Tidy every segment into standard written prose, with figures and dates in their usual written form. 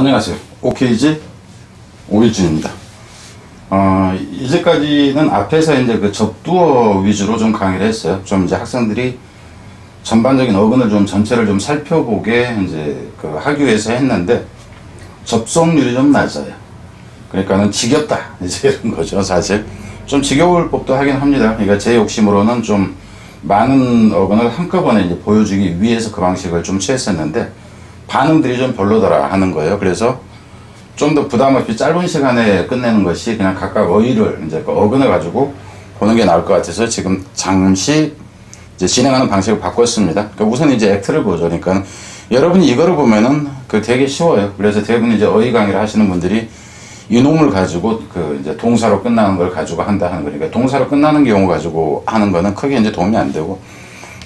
안녕하세요. OKG 오일준입니다. 이제까지는 앞에서 이제 그 접두어 위주로 좀 강의를 했어요. 좀 이제 학생들이 전반적인 어근을 좀 전체를 좀 살펴보게 이제 그 하기 위해서 했는데 접속률이 좀 낮아요. 그러니까는 지겹다 이제 이런 거죠. 사실 좀 지겨울 법도 하긴 합니다. 그러니까 제 욕심으로는 좀 많은 어근을 한꺼번에 이제 보여주기 위해서 그 방식을 좀 취했었는데 반응들이 좀 별로더라 하는 거예요. 그래서 좀 더 부담 없이 짧은 시간에 끝내는 것이 그냥 각각 어휘를 이제 그 어근을 가지고 보는 게 나을 것 같아서 지금 잠시 이제 진행하는 방식을 바꿨습니다. 그러니까 우선 이제 액트를 보죠. 그러니까 여러분이 이거를 보면은 그 되게 쉬워요. 그래서 대부분 이제 어휘 강의를 하시는 분들이 이 놈을 가지고 그 이제 동사로 끝나는 걸 가지고 한다 하는 거니까 동사로 끝나는 경우 가지고 하는 거는 크게 이제 도움이 안 되고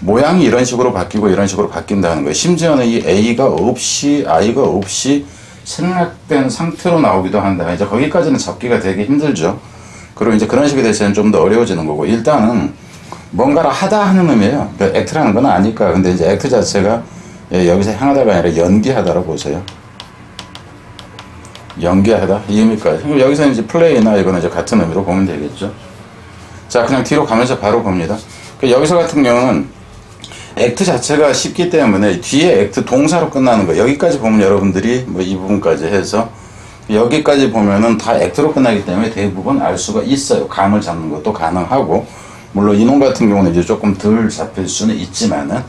모양이 이런 식으로 바뀌고 이런 식으로 바뀐다는 거예요. 심지어는 이 A가 없이 I가 없이 생략된 상태로 나오기도 한다. 이제 거기까지는 잡기가 되게 힘들죠. 그리고 이제 그런 식에 대해서는 좀 더 어려워지는 거고 일단은 뭔가를 하다 하는 의미예요. 그러니까 액트라는 건 아니까. 근데 이제 액트 자체가 여기서 향하다가 아니라 연기하다라고 보세요. 연기하다 이 의미까지. 여기서 이제 플레이나 이거는 이제 같은 의미로 보면 되겠죠. 자, 그냥 뒤로 가면서 바로 봅니다. 여기서 같은 경우는 액트 자체가 쉽기 때문에 뒤에 액트 동사로 끝나는 거 여기까지 보면 여러분들이 뭐 이 부분까지 해서 여기까지 보면은 다 액트로 끝나기 때문에 대부분 알 수가 있어요. 감을 잡는 것도 가능하고 물론 이놈 같은 경우는 이제 조금 덜 잡힐 수는 있지만은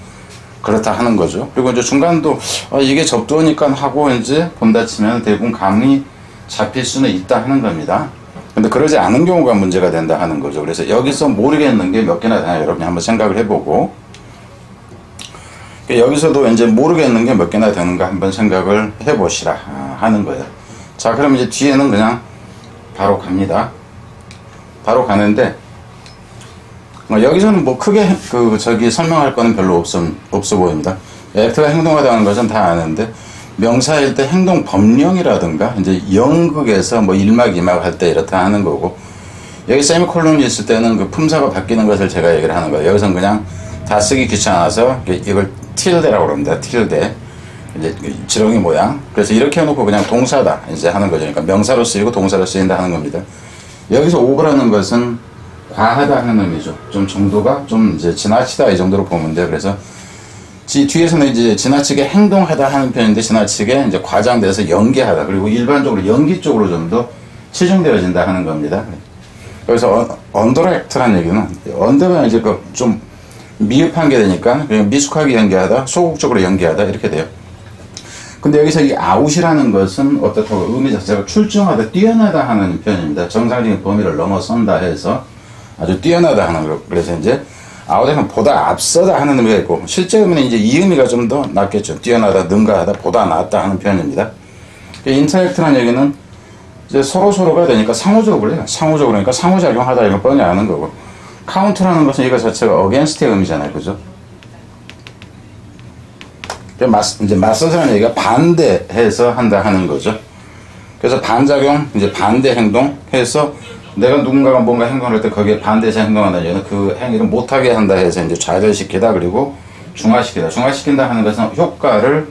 그렇다 하는 거죠. 그리고 이제 중간도 이게 접두어니까 하고 이제 본다 치면 대부분 감이 잡힐 수는 있다 하는 겁니다. 근데 그러지 않은 경우가 문제가 된다 하는 거죠. 그래서 여기서 모르겠는 게 몇 개나 되나 여러분이 한번 생각을 해보고 여기서도 이제 모르겠는 게 몇 개나 되는가 한번 생각을 해보시라 하는 거예요. 자, 그럼 이제 뒤에는 그냥 바로 갑니다. 바로 가는데 여기서는 뭐 크게 설명할 거는 별로 없어 보입니다. 액트가 행동하다는 것은 다 아는데 명사일 때 행동 법령이라든가 이제 연극에서 뭐 1막 2막 할 때 이렇다 하는 거고 여기 세미콜론이 있을 때는 그 품사가 바뀌는 것을 제가 얘기를 하는 거예요. 여기서는 그냥 다 쓰기 귀찮아서 이걸 틸데라고 그럽니다. 틸데 이제 지렁이 모양. 그래서 이렇게 해놓고 그냥 동사다 이제 하는 거죠. 그러니까 명사로 쓰이고 동사로 쓰인다 하는 겁니다. 여기서 오버라는 것은 과하다 하는 의미죠. 좀 정도가 좀 이제 지나치다 이 정도로 보면 돼요. 그래서 뒤에서는 이제 지나치게 행동하다 하는 편인데 지나치게 이제 과장돼서 연기하다 그리고 일반적으로 연기 쪽으로 좀 더 치중되어진다 하는 겁니다. 그래서 언더액트라는 얘기는 언더가 이제 좀 미흡한 게 되니까 그냥 미숙하게 연기하다, 소극적으로 연기하다 이렇게 돼요. 근데 여기서 이 아웃이라는 것은 어떻다고 의미 자체가 출중하다, 뛰어나다 하는 표현입니다. 정상적인 범위를 넘어선다 해서 아주 뛰어나다 하는 거. 그래서 이제 아웃에는 보다 앞서다 하는 의미가 있고 실제 의미는 이제 이 의미가 좀 더 낫겠죠. 뛰어나다, 능가하다, 보다 낫다 하는 표현입니다. 인터랙트라는 얘기는 이제 서로가 되니까 상호적으로 해요. 상호적으로 그러니까 상호작용하다 이거 뻔히 아는 거고 카운트라는 것은 이거 자체가 어게인스트의 의미잖아요. 그죠? 이제 맞서서라는 얘기가 반대해서 한다 하는 거죠. 그래서 반작용, 이제 반대 행동 해서 내가 누군가가 뭔가 행동을 할 때 거기에 반대해서 행동한다는 얘기는 그 행위를 못하게 한다 해서 이제 좌절시키다 그리고 중화시키다. 중화시킨다 하는 것은 효과를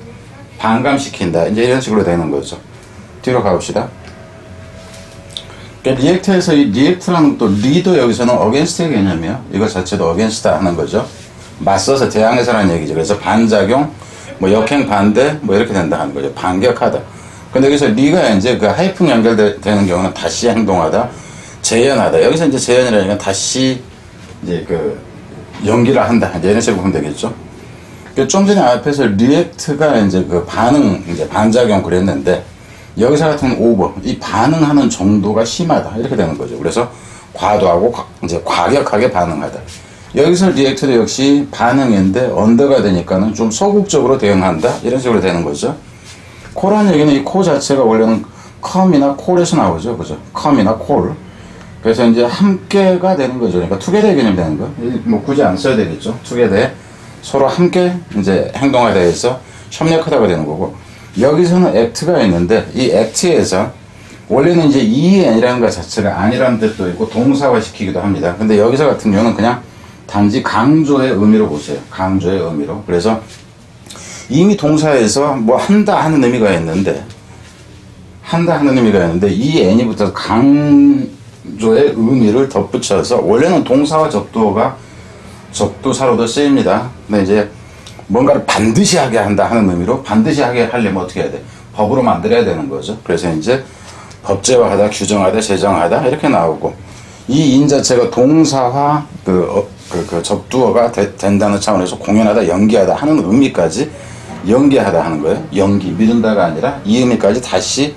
반감시킨다. 이제 이런 식으로 되는 거죠. 뒤로 가봅시다. 그러니까 리액트에서 이 리액트라는 또 리도 여기서는 어게인스트의 개념이에요. 이거 자체도 어게인스트다 하는 거죠. 맞서서 대항해서라는 얘기죠. 그래서 반작용, 뭐 역행 반대, 뭐 이렇게 된다 하는 거죠. 반격하다. 근데 여기서 리가 이제 그 하이픈 연결되는 경우는 다시 행동하다, 재현하다. 여기서 이제 재현이라는 건 다시 이제 그 연기를 한다. 이제 이런 식으로 보면 되겠죠. 좀 전에 앞에서 리액트가 이제 그 반응, 이제 반작용 그랬는데 여기서 같은 오버, 이 반응하는 정도가 심하다. 이렇게 되는 거죠. 그래서 과도하고 이제 과격하게 반응하다. 여기서 리액트도 역시 반응인데 언더가 되니까는 좀 소극적으로 대응한다. 이런 식으로 되는 거죠. 콜한 얘기는 이 코 자체가 원래는 come이나 call에서 나오죠. 그죠? come이나 call. 그래서 이제 함께가 되는 거죠. 그러니까 together 개념이 되는 거. 뭐 굳이 안 써야 되겠죠. together. 서로 함께 이제 행동하다 해서 협력하다가 되는 거고. 여기서는 act가 있는데 이 act에서 원래는 이제 EN이라는 것 자체가 아니라는 뜻도 있고 동사화 시키기도 합니다. 근데 여기서 같은 경우는 그냥 단지 강조의 의미로 보세요. 강조의 의미로. 그래서 이미 동사에서 뭐 한다 하는 의미가 있는데 한다 하는 의미가 있는데 이 n이 붙어서 강조의 의미를 덧붙여서 원래는 동사와 접두어가 접두사로도 쓰입니다. 근데 이제 뭔가를 반드시 하게 한다 하는 의미로 반드시 하게 하려면 어떻게 해야 돼? 법으로 만들어야 되는 거죠. 그래서 이제 법제화하다, 규정하다, 제정하다 이렇게 나오고 이 인 자체가 동사와 그 접두어가 된다는 차원에서 공연하다, 연기하다 하는 의미까지 연기하다 하는 거예요. 연기, 미룬다가 아니라 이 의미까지 다시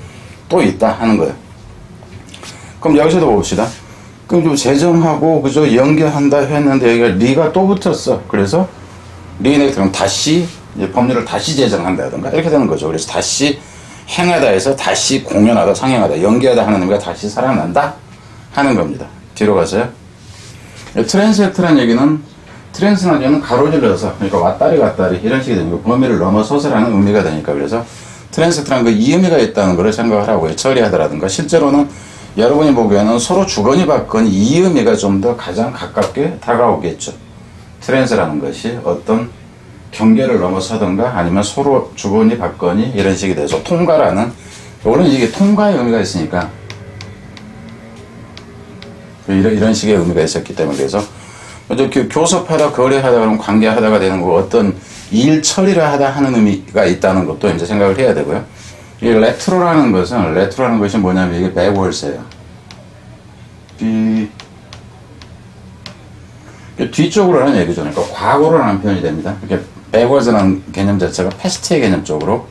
또 있다 하는 거예요. 그럼 여기서도 봅시다. 그럼 좀 제정하고 그죠? 연기한다 했는데 여기가 리가 또 붙었어. 그래서 리네이트 그럼 다시 법률을 다시 제정한다든가 이렇게 되는 거죠. 그래서 다시 행하다 해서 다시 공연하다, 상행하다, 연기하다 하는 의미가 다시 살아난다 하는 겁니다. 뒤로 가서요. 트랜스액트라는 얘기는 트랜스라는 얘기는 가로질러서 그러니까 왔다리 갔다리 이런 식이 되는 거 범위를 넘어서서라는 의미가 되니까 그래서 트랜스액트라는 거 이 의미가 있다는 걸 생각을 하고요. 처리하다라든가 실제로는 여러분이 보기에는 서로 주거니 받거니 이 의미가 좀 더 가장 가깝게 다가오겠죠. 트랜스라는 것이 어떤 경계를 넘어서든가 아니면 서로 주거니 받거니 이런 식이 돼서 통과라는 원래는 이게 통과의 의미가 있으니까 이런 식의 의미가 있었기 때문에 그래서 먼저 교섭하다, 거래하다 그러면 관계하다가 되는 거 어떤 일 처리를 하다 하는 의미가 있다는 것도 이제 생각을 해야 되고요. 이 레트로라는 것이 뭐냐면 이게 backwards예요. 뒤쪽으로 하는 얘기죠. 그러니까 과거로 하는 표현이 됩니다. 이렇게 backwards라는 개념 자체가 past의 개념 쪽으로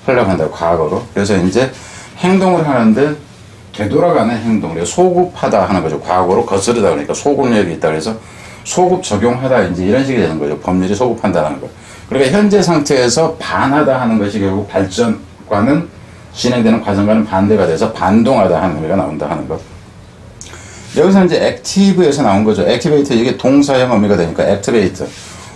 흘러간다고 과거로. 그래서 이제 행동을 하는데 되돌아가는 행동, 소급하다 하는 거죠. 과거로 거스르다 그러니까 소급력이 있다 그래서 소급 적용하다 이제 이런 식이 되는 거죠. 법률이 소급한다는 거. 그러니까 현재 상태에서 반하다 하는 것이 결국 발전과는 진행되는 과정과는 반대가 돼서 반동하다 하는 의미가 나온다 하는 것. 여기서 이제 액티브에서 나온 거죠. 액티베이트 이게 동사형 의미가 되니까 액티베이트.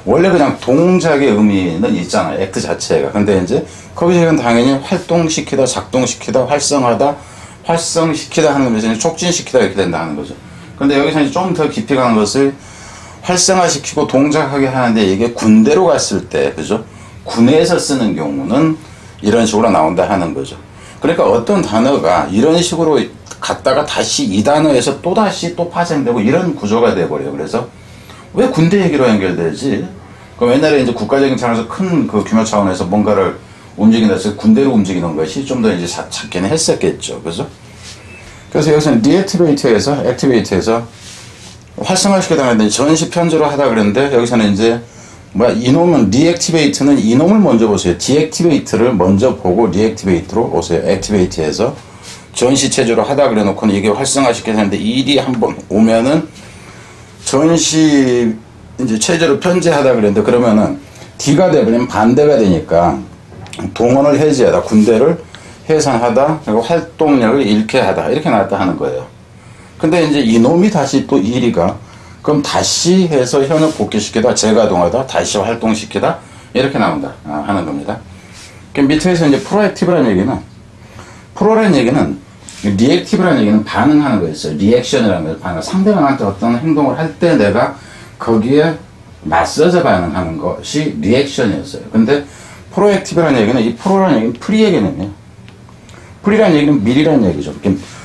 원래 그냥 동작의 의미는 있잖아요. 액트 자체가. 근데 이제 거기서는 당연히 활동시키다, 작동시키다, 활성하다, 활성시키다 하는 의미에서 촉진시키다 이렇게 된다 하는 거죠. 근데 여기서 이제 좀 더 깊이 가는 것을 활성화시키고 동작하게 하는데 이게 군대로 갔을 때, 그죠? 군에서 쓰는 경우는 이런 식으로 나온다 하는 거죠. 그러니까 어떤 단어가 이런 식으로 갔다가 다시 이 단어에서 또 다시 또 파생되고 이런 구조가 돼버려요. 그래서 왜 군대 얘기로 연결되지? 그럼 옛날에 이제 국가적인 차원에서 큰 그 규모 차원에서 뭔가를 움직인다 해서 군대로 움직이는 것이 좀 더 이제 찾기는 했었겠죠. 그죠? 그래서 여기서는 리액티베이트에서, 액티베이트에서 활성화시키다 하는데 전시 편주로 하다 그랬는데 여기서는 이제 이놈은 리액티베이트는 이놈을 먼저 보세요. 디액티베이트를 먼저 보고 리액티베이트로 오세요. 액티베이트에서 전시 체조로 하다 그래 놓고는 이게 활성화시켜야 되는데 일이 한번 오면은 전시 이제 체제로 편제하다 그랬는데 그러면은 D가 되버리면 반대가 되니까 동원을 해제하다, 군대를 해산하다, 그리고 활동력을 잃게 하다 이렇게 나왔다 하는 거예요. 근데 이제 이놈이 다시 또 일이가 그럼 다시 해서 현역 복귀시키다, 재가동하다, 다시 활동시키다 이렇게 나온다 하는 겁니다. 그럼 밑에서 이제 프로액티브라는 얘기는 리액티브라는 얘기는 반응하는 거였어요. 리액션이라는 거예요. 반응. 상대방한테 어떤 행동을 할 때 내가 거기에 맞서서 반응하는 것이 리액션이었어요. 근데 프로액티브라는 얘기는 이 프로라는 얘기는 프리의 개념이에요. 프리라는 얘기는 미리라는 얘기죠.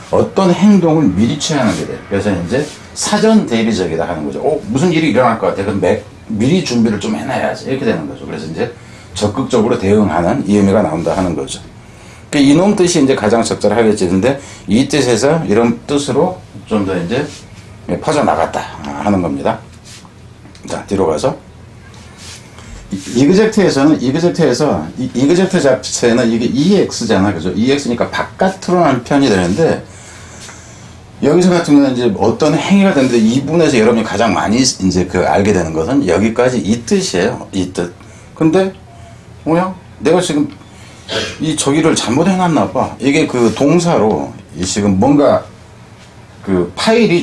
어떤 행동을 미리 취하는 게 돼요. 그래서 이제 사전 대비적이다 하는 거죠. 무슨 일이 일어날 것 같아. 그럼 미리 준비를 좀 해놔야지. 이렇게 되는 거죠. 그래서 이제 적극적으로 대응하는 이 의미가 나온다 하는 거죠. 이놈 뜻이 이제 가장 적절하겠지. 근데 이 뜻에서 이런 뜻으로 좀 더 이제 퍼져나갔다 하는 겁니다. 자, 뒤로 가서. 이그젝트에서 이그젝트 자체는 이게 EX잖아. 그죠? EX니까 바깥으로 하는 편이 되는데, 여기서 같은 경우는 이제 어떤 행위가 되는데, 이 부분에서 여러분이 가장 많이 이제 알게 되는 것은 여기까지 이 뜻이에요. 이 뜻. 근데, 뭐야? 내가 지금 저기를 잘못 해놨나 봐. 이게 그 동사로, 지금 뭔가 그 파일이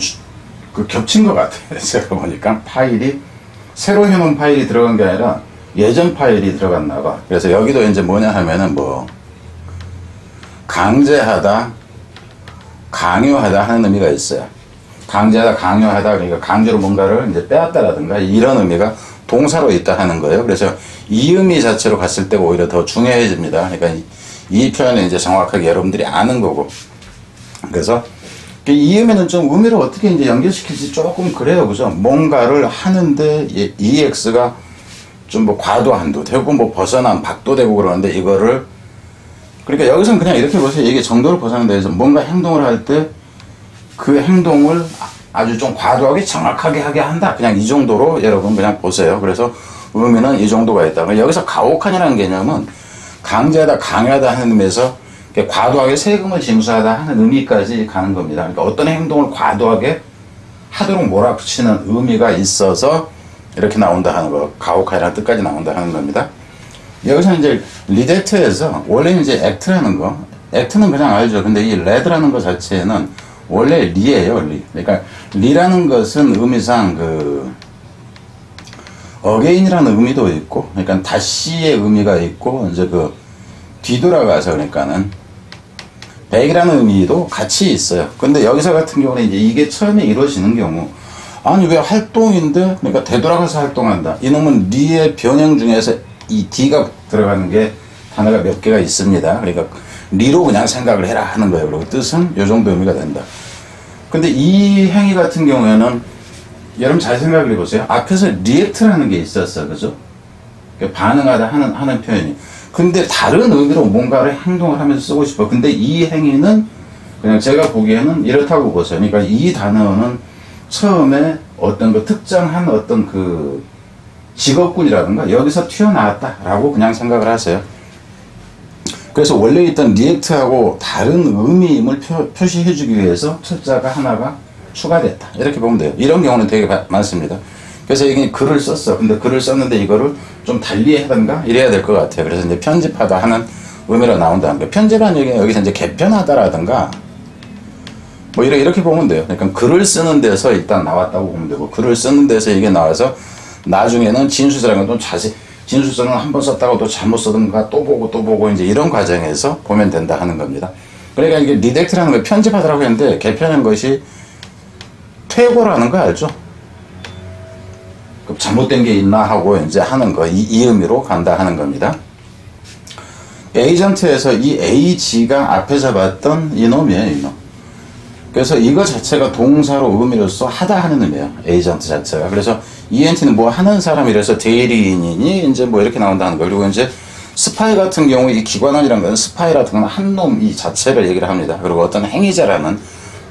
겹친 것 같아요. 제가 보니까 파일이, 새로 해놓은 파일이 들어간 게 아니라 예전 파일이 들어갔나 봐. 그래서 여기도 이제 뭐냐 하면은 강제하다, 강요하다 하는 의미가 있어요. 강제하다, 강요하다, 그러니까 강제로 뭔가를 이제 빼앗다라든가 이런 의미가 동사로 있다 하는 거예요. 그래서 이 의미 자체로 갔을 때가 오히려 더 중요해집니다. 그러니까 이 표현은 이제 정확하게 여러분들이 아는 거고. 그래서 이 의미는 좀 의미를 어떻게 이제 연결시킬지 조금 그래요. 그죠? 뭔가를 하는데 EX가 좀 뭐 과도한도 되고 뭐 벗어난 박도 되고 그러는데 이거를 그러니까 여기서는 그냥 이렇게 보세요. 이게 정도를 벗어난 데에서 뭔가 행동을 할 때 그 행동을 아주 좀 과도하게 정확하게 하게 한다. 그냥 이 정도로 여러분 그냥 보세요. 그래서 의미는 이 정도가 있다. 여기서 가혹한이라는 개념은 강제하다, 강요하다 하는 의미에서 과도하게 세금을 징수하다 하는 의미까지 가는 겁니다. 그러니까 어떤 행동을 과도하게 하도록 몰아붙이는 의미가 있어서 이렇게 나온다 하는 거, 가혹한이라는 뜻까지 나온다 하는 겁니다. 여기서 이제 리데트에서 원래 이제 액트라는 거, 액트는 그냥 알죠. 근데 이 레드라는 거 자체는 원래 리예요, 리. 그러니까 리라는 것은 의미상 어게인이라는 의미도 있고, 그러니까 다시의 의미가 있고, 이제 뒤돌아가서 그러니까는 백이라는 의미도 같이 있어요. 근데 여기서 같은 경우는 이제 이게 처음에 이루어지는 경우, 아니 왜 활동인데, 그러니까 되돌아가서 활동한다. 이놈은 리의 변형 중에서 이 D가 들어가는 게 단어가 몇 개가 있습니다. 그러니까 리로 그냥 생각을 해라 하는 거예요. 그리고 뜻은 요 정도 의미가 된다. 근데 이 행위 같은 경우에는 여러분 잘 생각을 해보세요. 앞에서 리액트라는 게 있었어. 그죠? 그러니까 반응하다 하는 표현이. 근데 다른 의미로 뭔가를 행동을 하면서 쓰고 싶어. 근데 이 행위는 그냥 제가 보기에는 이렇다고 보세요. 그러니까 이 단어는 처음에 어떤 특정한 어떤 직업군이라든가 여기서 튀어나왔다라고 그냥 생각을 하세요. 그래서 원래 있던 리액트하고 다른 의미임을 표시해주기 위해서 철자가 하나가 추가됐다. 이렇게 보면 돼요. 이런 경우는 되게 많습니다. 그래서 이게 글을 썼어. 근데 글을 썼는데 이거를 좀 달리 하던가 이래야 될 것 같아요. 그래서 이제 편집하다 하는 의미로 나온다는 거예요. 편집이라는 얘기는 여기서 이제 개편하다라든가 뭐 이렇게 보면 돼요. 그러니까 글을 쓰는 데서 일단 나왔다고 보면 되고, 글을 쓰는 데서 이게 나와서 나중에는 진술서라는 건 좀 진술서는 한 번 썼다가 또 잘못 쓰던가 또 보고 이제 이런 과정에서 보면 된다 하는 겁니다. 그러니까 이게 리덱트라는 걸 편집하더라고 했는데 개편한 것이 퇴고라는 거 알죠? 잘못된 게 있나 하고 이제 하는 거, 이 의미로 간다 하는 겁니다. 에이전트에서 이 AG가 앞에서 봤던 이놈이에요, 이놈. 그래서 이거 자체가 동사로 의미로서 하다 하는 의미예요. 에이전트 자체가. 그래서 ENT는 뭐 하는 사람이라서 대리인이니 이제 뭐 이렇게 나온다는 거. 그리고 이제 스파이 같은 경우 이 기관원이라는 건 스파이라든 건 한 놈 이 자체를 얘기를 합니다. 그리고 어떤 행위자라는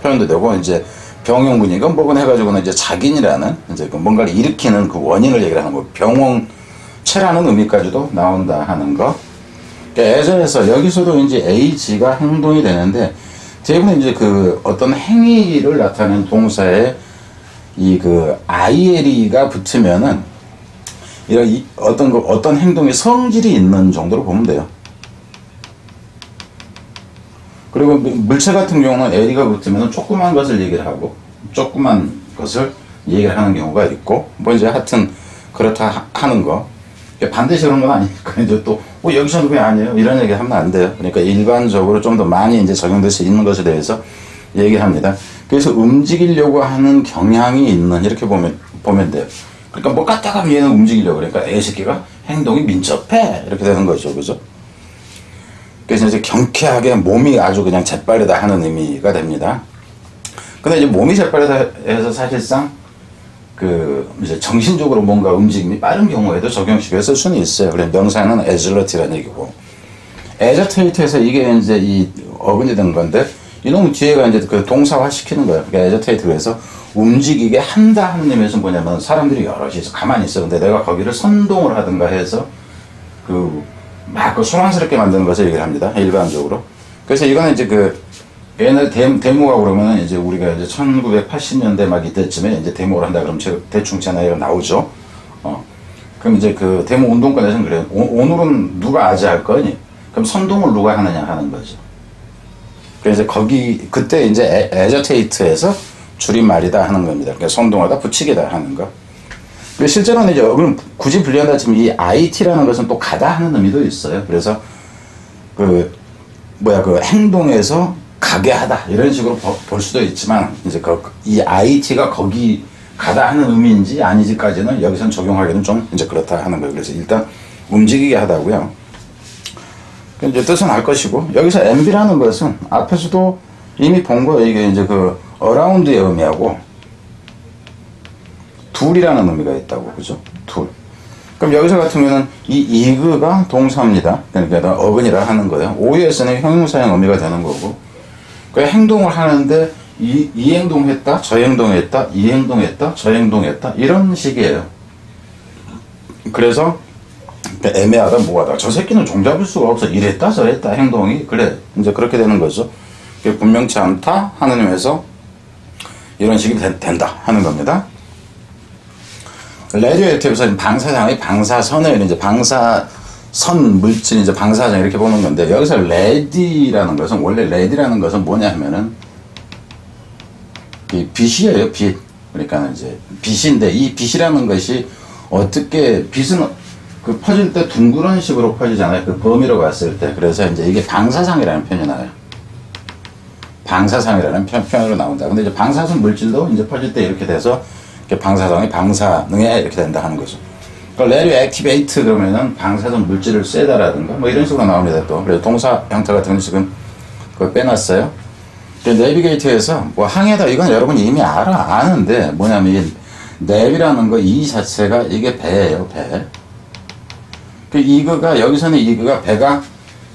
표현도 되고, 이제 병용군이건 뭐건 해가지고는 이제 자긴이라는 이제 뭔가를 일으키는 그 원인을 얘기를 하는 거. 병원체라는 의미까지도 나온다 하는 거. 그러니까 예전에서 여기서도 이제 AG가 행동이 되는데, 대부분 이제 어떤 행위를 나타내는 동사에 ILE가 붙으면은 이런 어떤 행동의 성질이 있는 정도로 보면 돼요. 그리고 물체 같은 경우는 LE가 붙으면 조그만 것을 얘기를 하고 조그만 것을 얘기를 하는 경우가 있고, 뭐 이제 하여튼 그렇다 하는 거. 반드시 그런 건 아니니까 이제 또 여기서는 왜 아니에요? 이런 얘기 하면 안 돼요. 그러니까 일반적으로 좀 더 많이 이제 적용될 수 있는 것에 대해서 얘기합니다. 그래서 움직이려고 하는 경향이 있는, 이렇게 보면 돼요. 그러니까 뭐 까딱하면 얘는 움직이려고, 그러니까 애 새끼가 행동이 민첩해 이렇게 되는 거죠, 그죠? 그래서 이제 경쾌하게 몸이 아주 그냥 재빠르다 하는 의미가 됩니다. 근데 이제 몸이 재빠르다 해서 사실상 이제 정신적으로 뭔가 움직임이 빠른 경우에도 적용시켜 쓸 수는 있어요. 그래, 명사는 agility라는 얘기고. agitate에서 이게 이제 이 어근이 된 건데, 이놈 뒤에가 이제 동사화 시키는 거예요. 그러니까 agitate로 해서 움직이게 한다 하는 의미에서 뭐냐면 사람들이 여럿이 가만히 있어. 근데 내가 거기를 선동을 하든가 해서 막 소란스럽게 만드는 것을 얘기를 합니다. 일반적으로. 그래서 이거는 이제 옛날 데모가 그러면 이제 우리가 이제 1980년대 막 이때쯤에 이제 데모를 한다 그러면 대충 제 나이가 나오죠. 그럼 이제 데모 운동권에서는 그래요. 오늘은 누가 아재할 거니? 그럼 선동을 누가 하느냐 하는 거죠. 그래서 그때 이제 agitate에서 줄임말이다 하는 겁니다. 그러니까 선동하다, 부치기다 하는 거. 실제로는 이제 굳이 분리한다 치면 이 IT라는 것은 또 가다 하는 의미도 있어요. 그래서 행동에서 가게 하다 이런 식으로 볼 수도 있지만, 이제 이 IT가 거기 가다 하는 의미인지 아니지까지는 여기선 적용하기는 좀 이제 그렇다 하는 거예요. 그래서 일단 움직이게 하다고요. 이제 뜻은 알 것이고, 여기서 MB라는 것은 앞에서도 이미 본 거예요. 이게 이제 그 around의 의미하고 둘이라는 의미가 있다고, 그죠? 둘. 그럼 여기서 같으면은 이 이그가 동사입니다. 그러니까 어근이라 하는 거예요. 오유에서는 형용사형 의미가 되는 거고, 그 행동을 하는데 이 행동했다, 저 행동했다, 이 행동했다, 저 행동했다, 이런 식이에요. 그래서 애매하다, 뭐하다. 저 새끼는 종잡을 수가 없어. 이랬다, 저랬다, 행동이. 그래. 이제 그렇게 되는 거죠. 분명치 않다 하는 의미에서 이런 식이 된다 하는 겁니다. 레디오액티브에서 방사장의 방사선을 이제 방사선 물질 이제 방사장 이렇게 보는 건데, 여기서 레디라는 것은, 원래 레디라는 것은 뭐냐면은 이 빛이에요, 빛. 그러니까 이제 빛인데, 이 빛이라는 것이 어떻게, 빛은 그 퍼질 때 둥그런 식으로 퍼지잖아요. 그 범위로 갔을 때. 그래서 이제 이게 방사상이라는 표현이 나와요. 방사상이라는 표현으로 나온다. 근데 이제 방사선 물질도 이제 퍼질 때 이렇게 돼서 방사성이 방사능에 이렇게 된다 하는 거죠. 그러니까 레디오 액티베이트 그러면은 방사선 물질을 쐬다라든가 뭐 이런 식으로 나옵니다. 또 그래서 동사 형태 같은 건 지금 그걸 빼놨어요. 내비게이트에서 뭐 항해다, 이건 여러분이 이미 아는데 뭐냐면 이 내비라는 거 이 자체가 이게 배예요, 배. 그 이거가 여기서는 이거가 배가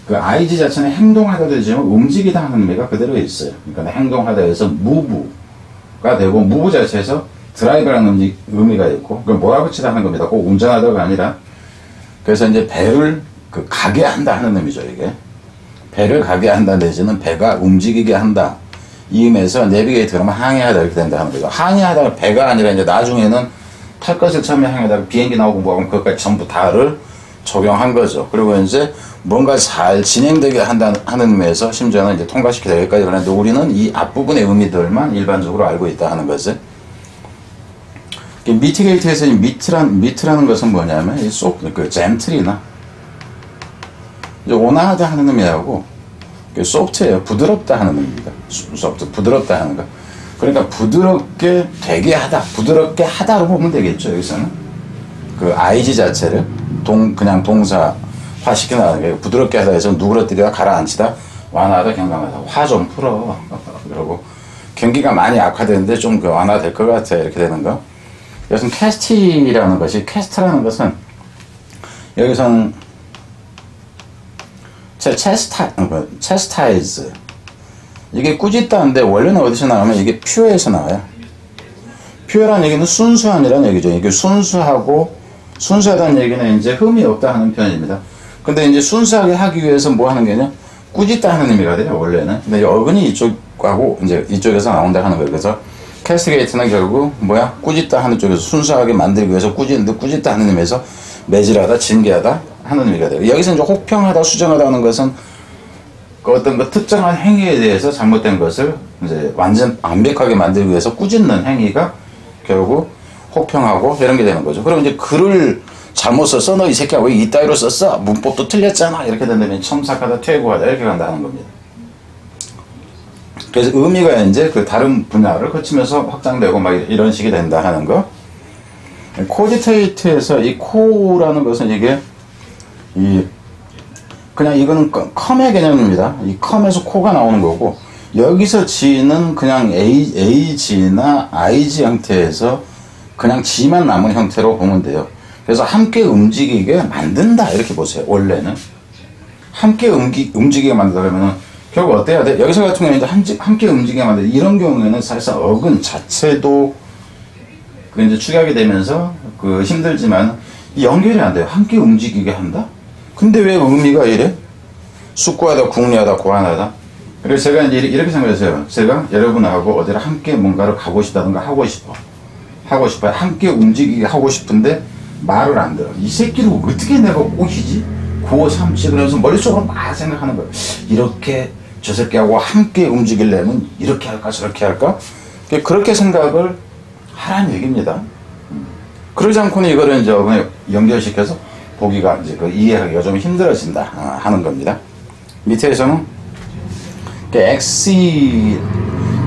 그 IG 자체는 행동하다 되지만 움직이다 하는 의미가 그대로 있어요. 그러니까 행동하다 해서 무브가 되고, 무브 자체에서 드라이브라는 의미가 있고, 그걸 몰아붙이다 하는 겁니다. 꼭 운전하다가 아니라. 그래서 이제 배를 그 가게 한다 하는 의미죠, 이게. 배를 가게 한다 내지는 배가 움직이게 한다. 이 의미에서 내비게이트 그러면 항해하다 이렇게 된다 하는 거죠. 항해하다가 배가 아니라 이제 나중에는 탈 것을 처음에 항해하다가 비행기 나오고 뭐하고 그것까지 전부 다를 적용한 거죠. 그리고 이제 뭔가 잘 진행되게 한다는 하는 의미에서 심지어는 이제 통과시키다 여기까지 그러는데, 우리는 이 앞부분의 의미들만 일반적으로 알고 있다 하는 거지. 미티게이트에서 이 미트라는 것은 뭐냐면 이 그 젠틀이나 이제 온화하다 하는 의미하고 소프트예요. 부드럽다 하는 의미입니다. 소프트, 부드럽다 하는 거. 그러니까 부드럽게 되게 하다, 부드럽게 하다로 보면 되겠죠. 여기서는 그 IG 자체를 그냥 동사화 시켜나가는 게, 부드럽게 하다 해서 누그러뜨리다, 가라앉히다, 완화하다, 경감하다. 화 좀 풀어. 그러고 경기가 많이 악화되는데 좀 그 완화될 것 같아. 이렇게 되는 거. 여기서는 캐스트라는 것은 여기서는 체스타이즈, 이게 꾸짖다인데 원래는 어디서 나오면 이게 퓨어에서 나와요. 퓨어라는 얘기는 순수한이라는 얘기죠. 이게 순수하다는 얘기는 이제 흠이 없다 하는 표현입니다. 근데 이제 순수하게 하기 위해서 뭐 하는 게냐, 꾸짖다 하는 의미가 돼요, 원래는. 근데 어근이 이쪽하고 이제 이쪽에서 나온다 하는 거예요. 그래서 캐스티게이트는 결국 뭐야, 꾸짖다 하는 쪽에서 순수하게 만들기 위해서 꾸짖는데, 꾸짖다 하는 의미에서 매질하다, 징계하다 하는 의미가 돼요. 여기서 이제 혹평하다, 수정하다 하는 것은 그 어떤 그 특정한 행위에 대해서 잘못된 것을 이제 완전 완벽하게 만들기 위해서 꾸짖는 행위가 결국 혹평하고 이런 게 되는 거죠. 그럼 이제 글을 잘못 썼어, 너 이 새끼야 왜 이따위로 썼어, 문법도 틀렸잖아, 이렇게 된다면 첨삭하다, 퇴고하다 이렇게 간다는 겁니다. 그래서 의미가 이제 그 다른 분야를 거치면서 확장되고 막 이런 식이 된다 하는 거. 코지테이트에서 이 코라는 것은 이게 그냥 이거는 컴의 개념입니다. 이 컴에서 코가 나오는 거고, 여기서 G는 그냥 AG나 IG 형태에서 그냥 G만 남은 형태로 보면 돼요. 그래서 함께 움직이게 만든다 이렇게 보세요. 원래는 함께 움직이게 만든다 그러면은 결국 어때야 돼? 여기서 같은 경우는 이제 함께 움직이게 만든다. 이런 경우에는 사실상 어근 자체도 그 이제 축약이 되면서 그 힘들지만 연결이 안 돼요. 함께 움직이게 한다? 근데 왜 의미가 이래? 숙고하다, 궁리하다, 고안하다. 그래서 제가 이제 이렇게 생각했어요. 제가 여러분하고 어디를 함께 뭔가를 가고 싶다든가 하고 싶어요. 함께 움직이게 하고 싶은데 말을 안 들어. 이 새끼를 어떻게 내가 꼬시지? 구호 삼치. 그러면서 머릿속으로 막 생각하는 거예요. 이렇게 저 새끼하고 함께 움직이려면 이렇게 할까 저렇게 할까? 그렇게 생각을 하라는 얘기입니다. 그러지 않고는 이거를 이제 그냥 연결시켜서 보기가 이제 그 이해하기가 좀 힘들어진다 하는 겁니다. 밑에서는 XC,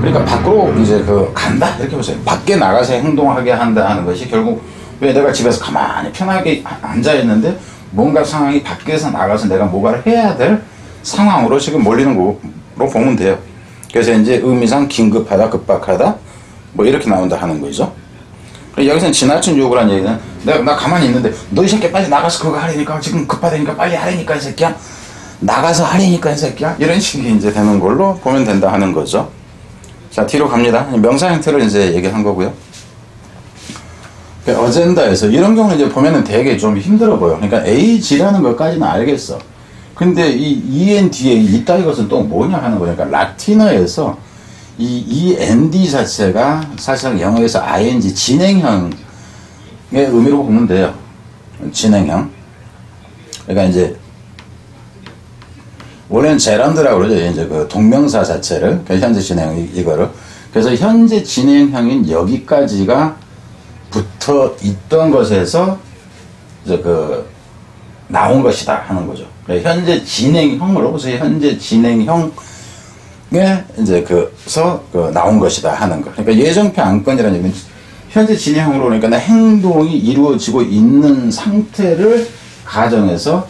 그러니까 밖으로 이제 그 간다 이렇게 보세요. 밖에 나가서 행동하게 한다 하는 것이 결국, 왜 내가 집에서 가만히 편하게 앉아 있는데 뭔가 상황이 밖에서 나가서 내가 뭐가를 해야 될 상황으로 지금 몰리는 거로 보면 돼요. 그래서 이제 의미상 긴급하다, 급박하다, 뭐 이렇게 나온다 하는 거죠. 여기서는 지나친 요구란 얘기는 나 가만히 있는데 너 이 새끼 빨리 나가서 그거 하려니까 지금 급하다니까 빨리 하려니까 이 새끼야 나가서 하려니까 이 새끼야 이런 식이 이제 되는 걸로 보면 된다 하는 거죠. 자, 뒤로 갑니다. 명사 형태를 이제 얘기한 거고요. 어젠다에서 이런 경우는 이제 보면은 되게 좀 힘들어 보여. 그러니까 AG라는 것까지는 알겠어. 근데 이 END에 이따위 것은 또 뭐냐 하는 거니까 라틴어에서 이 END 자체가 사실상 영어에서 ING 진행형의 의미로 보면 돼요. 진행형. 그러니까 이제 원래는 제란드라고 그러죠. 이제 그 동명사 자체를 현재 진행형 이거를. 그래서 현재 진행형인 여기까지가 붙어 있던 것에서 이제 그 나온 것이다 하는 거죠. 현재 진행형으로서 현재 진행형에 이제 그서 나온 것이다 하는 거. 그러니까 예정표 안건이라는 얘기는 현재 진행형으로 그러니까 행동이 이루어지고 있는 상태를 가정해서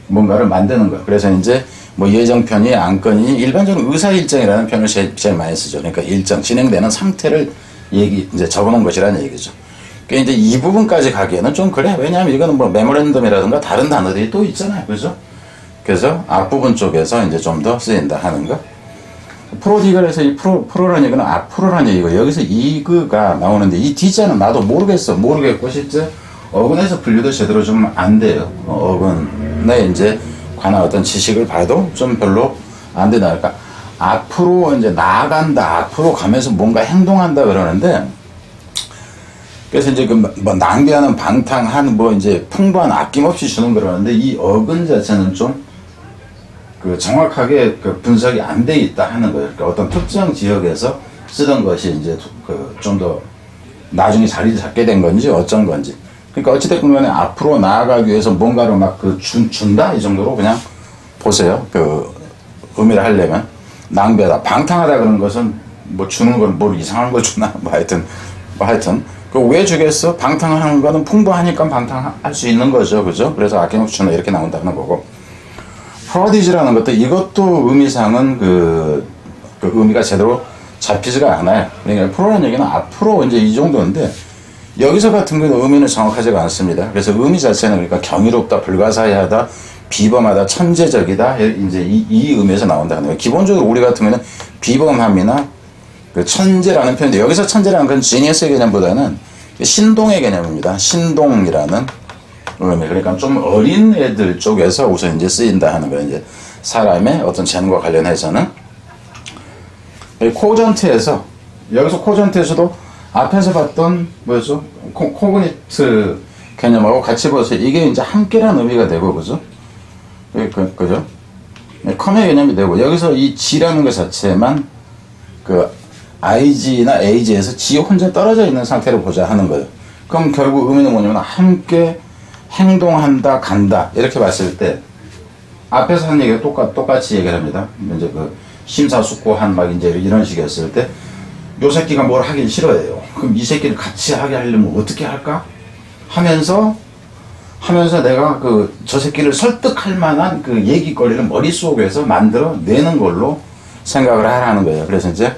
뭔가를 만드는 거. 그래서 이제 뭐 예정편이 안건이 일반적으로 의사일정이라는 표현을 제일 많이 쓰죠. 그러니까 일정 진행되는 상태를 이제 적어놓은 것이라는 얘기죠. 그러니까 이제 이 부분까지 가기에는 좀 그래. 왜냐하면 이거는 뭐 메모랜덤이라든가 다른 단어들이 또 있잖아요. 그죠? 그래서 앞부분 쪽에서 이제 좀 더 쓰인다 하는 거. 프로디글에서 이 프로라는 얘기는 앞으로라는 얘기고 여기서 이그가 나오는데 이 D자는 나도 모르겠고 실제 어근에서 분류도 제대로 좀 안 돼요. 어근에 이제 관한 어떤 지식을 봐도 좀 별로 안 된다. 그러니까 앞으로 이제 나아간다. 앞으로 가면서 뭔가 행동한다 그러는데 그래서 이제 뭐 낭비하는 방탕한 뭐 이제 풍부한 아낌없이 주는 그러는데 이 어근 자체는 좀 정확하게 분석이 안 돼 있다 하는 거예요. 그러니까 어떤 특정 지역에서 쓰던 것이 이제 좀 더 나중에 자리 잡게 된 건지 어쩐 건지. 그러니까 어찌됐든 간에 앞으로 나아가기 위해서 뭔가를 막 준다? 이 정도로 그냥 보세요. 의미를 하려면. 낭비하다. 방탕하다 그런 것은 뭐 주는 건 뭘 이상한 거 주나? 뭐 하여튼. 왜 주겠어? 방탕하는 거는 풍부하니까 방탕할 수 있는 거죠. 그죠? 그래서 아낌없이 주는 이렇게 나온다는 거고. 프로디지라는 것도 이것도 의미상은 의미가 제대로 잡히지가 않아요. 그러니까 프로라는 얘기는 앞으로 이제 이 정도인데 여기서 같은 경우는 의미는 정확하지가 않습니다. 그래서 의미 자체는 그러니까 경이롭다, 불가사의하다, 비범하다, 천재적이다 이제 이 의미에서 나온다는 거예요. 기본적으로 우리 같은 경우는 비범함이나 천재라는 표현인데 여기서 천재라는 건 지니어스의 개념보다는 신동의 개념입니다. 신동이라는 의미. 그러니까 좀 어린 애들 쪽에서 우선 이제 쓰인다 하는 거예요. 이제 사람의 어떤 재능과 관련해서는 코전트에서 여기서 코전트에서도 앞에서 봤던 뭐였죠? 코그니트 개념하고 같이 보세요. 이게 이제 함께라는 의미가 되고 그죠? 그죠? 컴의 개념이 되고 여기서 이 G라는 것 자체만 IG나 AG에서 G 혼자 떨어져 있는 상태로 보자 하는 거예요. 그럼 결국 의미는 뭐냐면 함께 행동한다, 간다 이렇게 봤을 때 앞에서 한 얘기가 똑같이 얘기를 합니다. 이제 심사숙고한 막 이제 이런 식이었을 때 요 새끼가 뭘 하긴 싫어해요. 그럼 이 새끼를 같이 하게 하려면 어떻게 할까? 하면서 내가 저 새끼를 설득할 만한 얘기거리를 머릿속에서 만들어 내는 걸로 생각을 하라는 거예요. 그래서 이제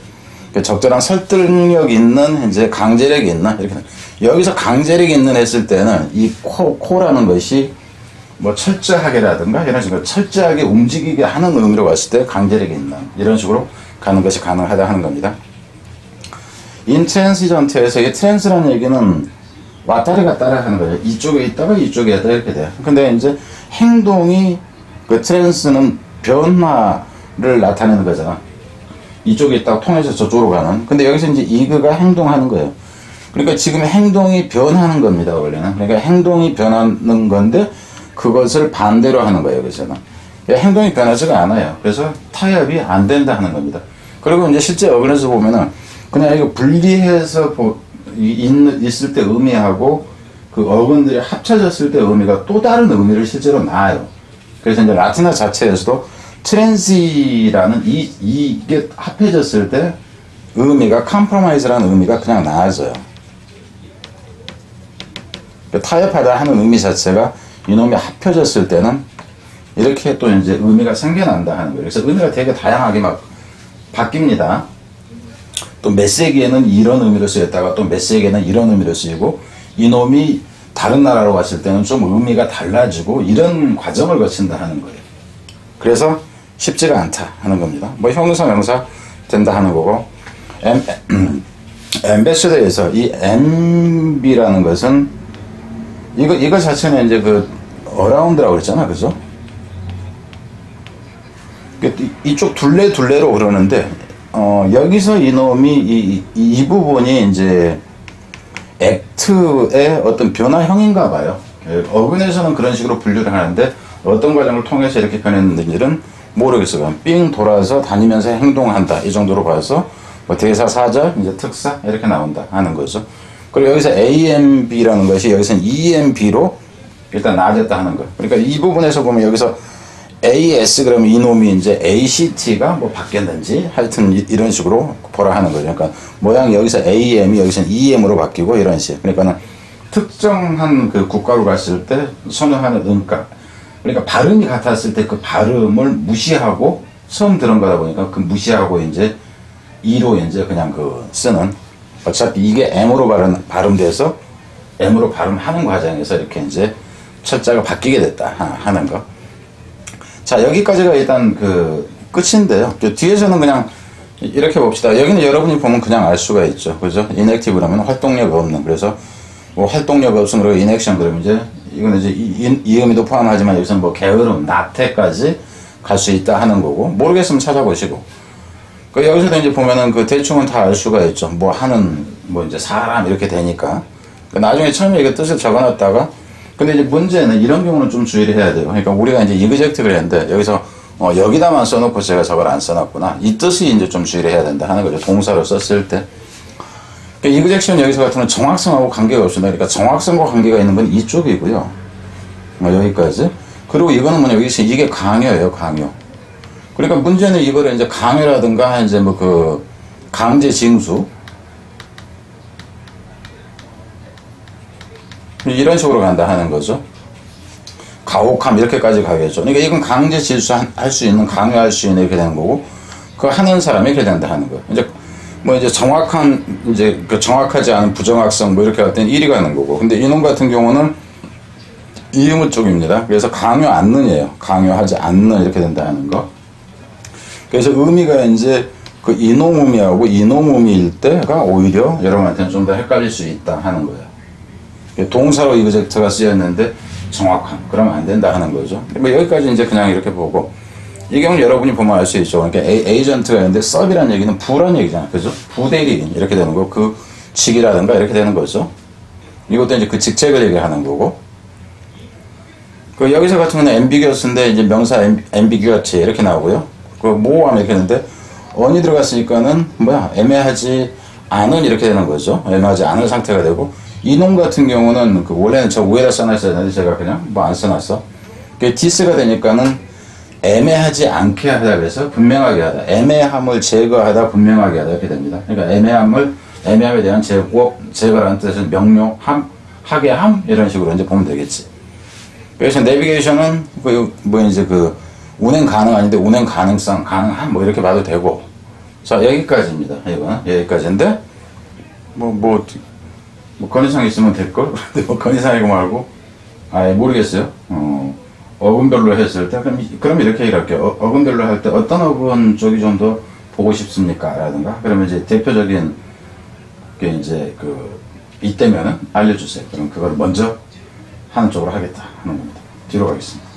적절한 설득력 있는 이제 강제력이 있나 이렇게 여기서 강제력이 있는 했을 때는 이 코라는 것이 뭐 철저하게라든가 이런 식으로 철저하게 움직이게 하는 의미로 봤을 때 강제력이 있는 이런 식으로 가는 것이 가능하다 하는 겁니다. 인트랜시전트에서 이 트랜스라는 얘기는 왔다리 갔다리 하는 거죠. 이쪽에 있다가 이쪽에 있다 이렇게 돼요. 근데 이제 행동이 트랜스는 변화를 나타내는 거잖아. 이쪽에 있다가 통해서 저쪽으로 가는. 근데 여기서 이제 이그가 행동하는 거예요. 그러니까 지금 행동이 변하는 겁니다, 원래는. 그러니까 행동이 변하는 건데 그것을 반대로 하는 거예요, 여기서는. 행동이 변하지가 않아요. 그래서 타협이 안 된다 하는 겁니다. 그리고 이제 실제 어근에서 보면은 그냥 이거 분리해서 있을 때 의미하고 어근들이 합쳐졌을 때 의미가 또 다른 의미를 실제로 놔요. 그래서 이제 라틴어 자체에서도 트랜시라는 이게 합해졌을 때 의미가 컴프로마이즈라는 의미가 그냥 나아져요. 타협하다 하는 의미 자체가 이놈이 합혀졌을 때는 이렇게 또 이제 의미가 생겨난다 하는 거예요. 그래서 의미가 되게 다양하게 막 바뀝니다. 또 몇 세기에는 이런 의미로 쓰였다가 또 몇 세기에는 이런 의미로 쓰이고, 이놈이 다른 나라로 갔을 때는 좀 의미가 달라지고 이런 과정을 거친다 하는 거예요. 그래서 쉽지가 않다 하는 겁니다. 뭐 형용사 명사 된다 하는 거고, 엠베서더에서 이 MB라는 것은 이거 자체는 이제 그 어라운드라고 그랬잖아, 그죠? 이쪽 둘레로 그러는데, 여기서 이놈이 이 부분이 이제 액트의 어떤 변화형인가 봐요. 어근에서는 그런 식으로 분류를 하는데 어떤 과정을 통해서 이렇게 변했는지는 모르겠어요. 그냥 삥 돌아서 다니면서 행동한다 이 정도로 봐서 뭐 대사, 사절, 이제 특사 이렇게 나온다 하는 거죠. 그리고 여기서 AMB라는 것이 여기서는 EMB로 일단 나아졌다 하는 거. 그러니까 이 부분에서 보면 여기서 AS 그러면 이놈이 이제 ACT가 뭐 바뀌었는지 하여튼 이런 식으로 보라 하는 거죠. 그러니까 모양이 여기서 AM이 여기서는 EM으로 바뀌고 이런 식. 그러니까는 특정한 그 국가로 갔을 때 선호하는 음가. 그러니까 발음이 같았을 때 그 발음을 무시하고 처음 들은 거다 보니까 그 무시하고 이제 E로 이제 그냥 그 쓰는, 어차피 이게 M으로 발음돼서 M으로 발음하는 과정에서 이렇게 이제 철자가 바뀌게 됐다 하는 거. 자, 여기까지가 일단 그 끝인데요. 뒤에서는 그냥 이렇게 봅시다. 여기는 여러분이 보면 그냥 알 수가 있죠. 그죠? inactive라면 활동력 없는. 그래서 뭐 활동력 없음 그리고 inaction 그러면 이제 이건 이제 이 의미도 포함하지만 여기서는 뭐 게으름, 나태까지 갈 수 있다 하는 거고, 모르겠으면 찾아보시고. 그 여기서도 이제 보면은 그 대충은 다 알 수가 있죠. 뭐 하는, 뭐 이제 사람 이렇게 되니까. 나중에 처음에 이거 뜻을 적어놨다가, 근데 이제 문제는 이런 경우는 좀 주의를 해야 돼요. 그러니까 우리가 이제 이그젝트를 했는데 여기서 여기다만 써놓고 제가 저걸 안 써놨구나. 이 뜻이 이제 좀 주의를 해야 된다 하는 거죠. 동사로 썼을 때. 그러니까 이그젝션 여기서 같은 건 정확성하고 관계가 없습니다. 그러니까 정확성과 관계가 있는 건 이쪽이고요. 여기까지. 그리고 이거는 뭐냐, 여기서 이게 강요예요, 강요. 그러니까 문제는 이거를 이제 강요라든가 이제 뭐 그 강제 징수 이런 식으로 간다 하는 거죠. 가혹함 이렇게까지 가겠죠. 그러니까 이건 강제 질수할 수 있는, 강요할 수 있는 이렇게 되는 거고, 그 하는 사람이 이렇게 된다 하는 거예요. 이제 뭐 이제 정확한, 이제 그 정확하지 않은 부정확성 뭐 이렇게 할 때는 1이 가는 거고, 근데 이놈 같은 경우는 이의문 쪽입니다. 그래서 강요 않는이에요. 강요하지 않는 이렇게 된다 하는 거. 그래서 의미가 이제 그 이놈의미하고 이놈의미일 때가 오히려 여러분한테는 좀 더 헷갈릴 수 있다 하는 거예요. 동사로 이그젝트가 쓰였는데 정확한, 그러면 안 된다 하는 거죠. 뭐 여기까지 이제 그냥 이렇게 보고, 이 경우는 여러분이 보면 알 수 있죠. 그러니까 에이전트가 있는데 서비란 얘기는 부란 얘기잖아. 그죠? 부대리인 이렇게 되는 거, 그 직이라든가 이렇게 되는 거죠. 이것도 이제 그 직책을 얘기하는 거고. 그 여기서 같은 경우는 ambiguous인데 이제 명사 ambiguity 이렇게 나오고요. 그 모호함 이렇게 했는데 on이 들어갔으니까는 뭐야, 애매하지 않은 이렇게 되는 거죠. 애매하지 않은 상태가 되고, 이놈 같은 경우는 그 원래는 저 위에다 써놨어야 되는데 제가 그냥 뭐 안 써놨어. 그 디스가 되니까는 애매하지 않게 하다 그래서 분명하게 하다. 애매함을 제거하다, 분명하게 하다 이렇게 됩니다. 그러니까 애매함에 대한 제거라는 뜻은 명료함, 하게 함 이런 식으로 이제 보면 되겠지. 그래서 내비게이션은 뭐 이제 그 운행 가능 아닌데 운행 가능성, 가능함 뭐 이렇게 봐도 되고. 자, 여기까지입니다. 이거는 여기까지인데 뭐 건의사항 있으면 될걸? 근데 뭐 건의사항이고 말고, 아예 모르겠어요. 어근별로 했을 때, 그럼 이렇게 얘기할게요. 어근별로 할 때 어떤 어근 쪽이 좀 더 보고 싶습니까? 라든가. 그러면 이제 대표적인 게 이제 이때면은 알려주세요. 그럼 그걸 먼저 하는 쪽으로 하겠다 하는 겁니다. 뒤로 가겠습니다.